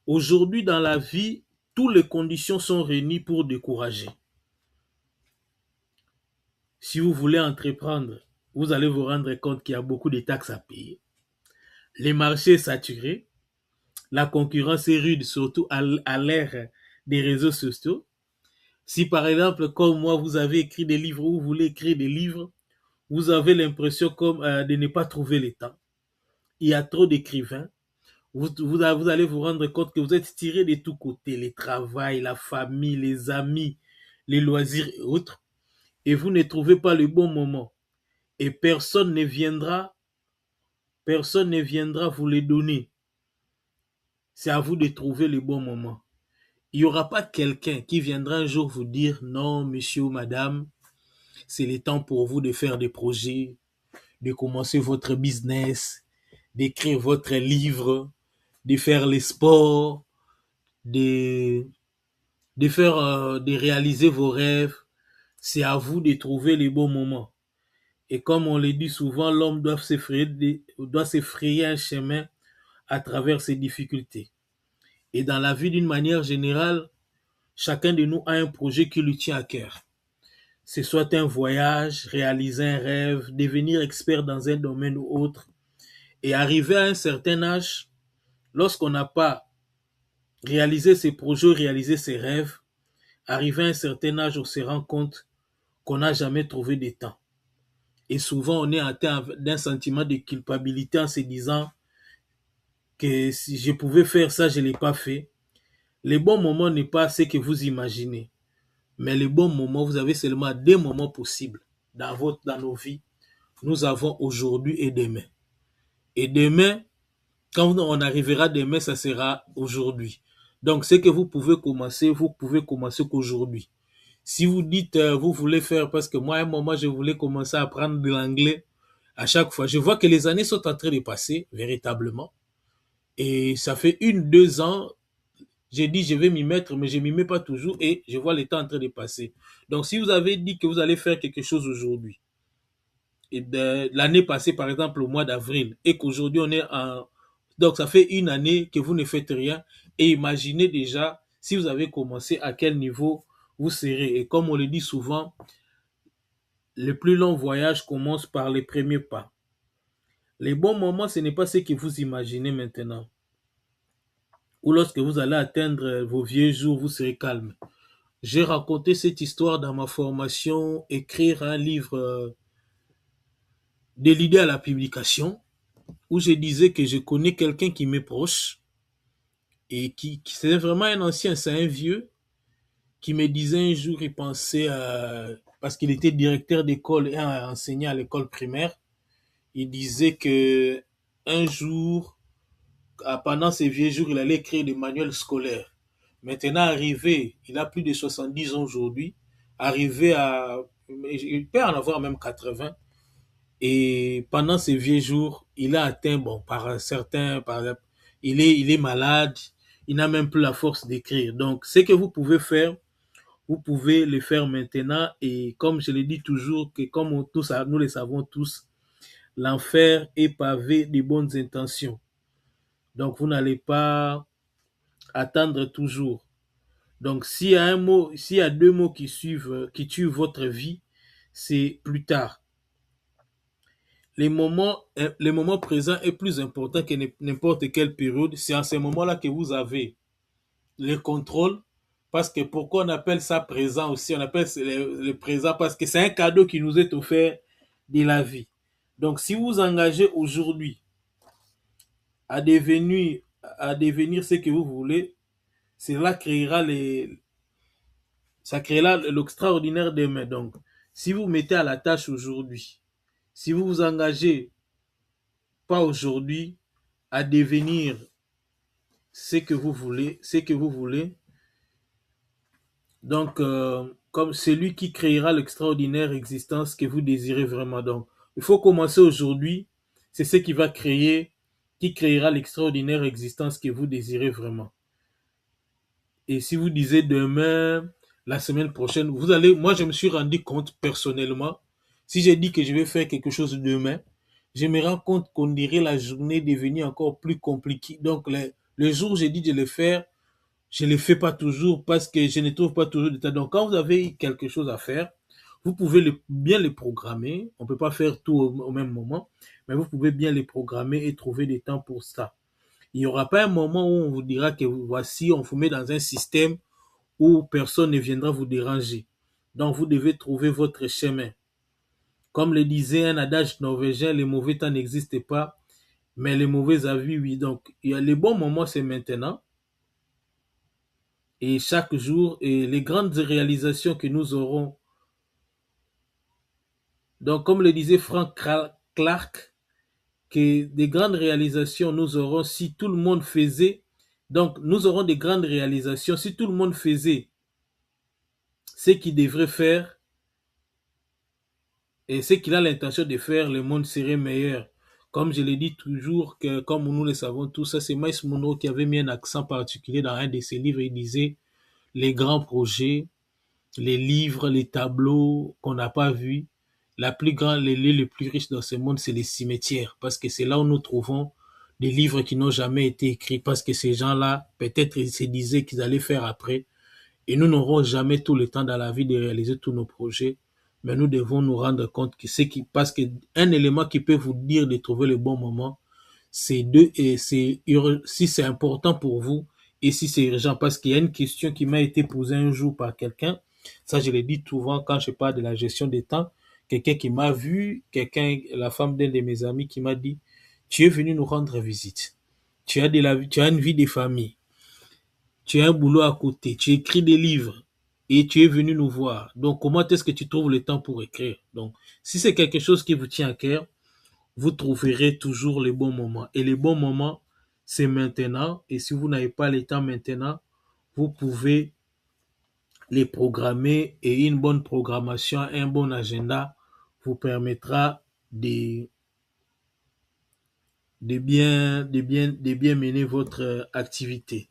Aujourd'hui, dans la vie, toutes les conditions sont réunies pour décourager. Si vous voulez entreprendre, vous allez vous rendre compte qu'il y a beaucoup de taxes à payer. Les marchés saturés, la concurrence est rude, surtout à l'ère des réseaux sociaux. Si par exemple, comme moi, vous avez écrit des livres ou vous voulez écrire des livres, vous avez l'impression comme de ne pas trouver le temps. Il y a trop d'écrivains. Vous allez vous rendre compte que vous êtes tiré de tous côtés, les travail, la famille, les amis, les loisirs et autres, et vous ne trouvez pas le bon moment. Et personne ne viendra vous les donner. C'est à vous de trouver le bon moment. Il n'y aura pas quelqu'un qui viendra un jour vous dire non, monsieur ou madame, c'est le temps pour vous de faire des projets, de commencer votre business, d'écrire votre livre, de faire les sports, de, de réaliser vos rêves. C'est à vous de trouver les bons moments. Et comme on le dit souvent, l'homme doit s'effrayer un chemin à travers ses difficultés. Et dans la vie, d'une manière générale, chacun de nous a un projet qui lui tient à cœur. C'est soit un voyage, réaliser un rêve, devenir expert dans un domaine ou autre. Et arriver à un certain âge, lorsqu'on n'a pas réalisé ses projets, réalisé ses rêves, arrivé à un certain âge, on se rend compte qu'on n'a jamais trouvé de temps. Et souvent, on est atteint d'un sentiment de culpabilité en se disant que si je pouvais faire ça, je ne l'ai pas fait. Les bons moments n'est pas ce que vous imaginez. Mais les bons moments, vous avez seulement des moments possibles dans nos vies. Nous avons aujourd'hui et demain. Et demain, quand on arrivera demain, ça sera aujourd'hui. Donc, ce que vous pouvez commencer qu'aujourd'hui. Si vous dites, vous voulez faire, parce que moi, à un moment, je voulais commencer à apprendre de l'anglais à chaque fois. Je vois que les années sont en train de passer, véritablement. Et ça fait 1, 2 ans, j'ai dit, je vais m'y mettre, mais je m'y mets pas toujours et je vois le temps en train de passer. Donc, si vous avez dit que vous allez faire quelque chose aujourd'hui, et l'année passée, par exemple, au mois d'avril, et qu'aujourd'hui on est en... Donc, ça fait 1 année que vous ne faites rien, et imaginez déjà, si vous avez commencé, à quel niveau vous serez. Et comme on le dit souvent, le plus long voyage commence par les premiers pas. Les bons moments, ce n'est pas ce que vous imaginez maintenant. Ou lorsque vous allez atteindre vos vieux jours, vous serez calme. J'ai raconté cette histoire dans ma formation, écrire un livre de l'idée à la publication, où je disais que je connais quelqu'un qui m'est proche et qui c'est vraiment un ancien, c'est un vieux, qui me disait un jour, il pensait, parce qu'il était directeur d'école et enseignant à l'école primaire, il disait que un jour, pendant ses vieux jours, il allait écrire des manuels scolaires. Maintenant, arrivé, il a plus de 70 ans aujourd'hui, arrivé à, il peut en avoir même 80, et pendant ces vieux jours, il a atteint, bon, par exemple, il est malade, il n'a même plus la force d'écrire. Donc, ce que vous pouvez faire, vous pouvez le faire maintenant, et comme je le dis toujours, que comme nous le savons tous, l'enfer est pavé de bonnes intentions. Donc, vous n'allez pas attendre toujours. Donc, s'il y a 2 mots qui suivent, qui tuent votre vie, c'est plus tard. Les moments présents est plus important que n'importe quelle période. C'est en ces moments-là que vous avez le contrôle. Parce que pourquoi on appelle ça présent aussi? On appelle le présent parce que c'est un cadeau qui nous est offert de la vie. Donc, si vous vous engagez aujourd'hui à devenir ce que vous voulez, cela ça créera l'extraordinaire demain. Donc, si vous mettez à la tâche aujourd'hui, si vous vous engagez pas aujourd'hui à devenir ce que vous voulez, donc comme celui qui créera l'extraordinaire existence que vous désirez vraiment. Donc, il faut commencer aujourd'hui, c'est ce qui créera l'extraordinaire existence que vous désirez vraiment. Et si vous disiez demain, la semaine prochaine, moi je me suis rendu compte personnellement, si j'ai dit que je vais faire quelque chose demain, je me rends compte qu'on dirait la journée devenir encore plus compliquée. Donc Le jour où j'ai dit de le faire, je ne le fais pas toujours parce que je ne trouve pas toujours de temps. Donc, quand vous avez quelque chose à faire, vous pouvez bien les programmer. On ne peut pas faire tout au même moment, mais vous pouvez bien les programmer et trouver des temps pour ça. Il n'y aura pas un moment où on vous dira que voici, on vous met dans un système où personne ne viendra vous déranger. Donc, vous devez trouver votre chemin. Comme le disait un adage norvégien, les mauvais temps n'existent pas, mais les mauvais avis, oui. Donc, il y a les bons moments, c'est maintenant. Et chaque jour, et les grandes réalisations que nous aurons. Donc, comme le disait Frank Clark, que des grandes réalisations nous aurons si tout le monde faisait. Donc, nous aurons des grandes réalisations si tout le monde faisait ce qu'il devrait faire et ce qu'il a l'intention de faire, le monde serait meilleur. Comme je l'ai dit toujours, que comme nous le savons tous, ça c'est Miles Monroe qui avait mis un accent particulier dans un de ses livres. Il disait les grands projets, les livres, les tableaux qu'on n'a pas vus, la plus grande, les lieux les plus riches dans ce monde, c'est les cimetières, parce que c'est là où nous trouvons des livres qui n'ont jamais été écrits, parce que ces gens-là, peut-être ils se disaient qu'ils allaient faire après, et nous n'aurons jamais tout le temps dans la vie de réaliser tous nos projets, mais nous devons nous rendre compte que parce que un élément qui peut vous dire de trouver le bon moment, c'est si c'est important pour vous et si c'est urgent, parce qu'il y a une question qui m'a été posée un jour par quelqu'un, ça je l'ai dit souvent quand je parle de la gestion des temps, quelqu'un qui m'a vu, la femme d'un de mes amis qui m'a dit, tu es venu nous rendre visite, tu as une vie de famille, tu as un boulot à côté, tu écris des livres et tu es venu nous voir. Donc, comment est-ce que tu trouves le temps pour écrire? Donc, si c'est quelque chose qui vous tient à cœur, vous trouverez toujours les bons moments. Et les bons moments, c'est maintenant. Et si vous n'avez pas le temps maintenant, vous pouvez les programmer et une bonne programmation, un bon agenda vous permettra de bien mener votre activité.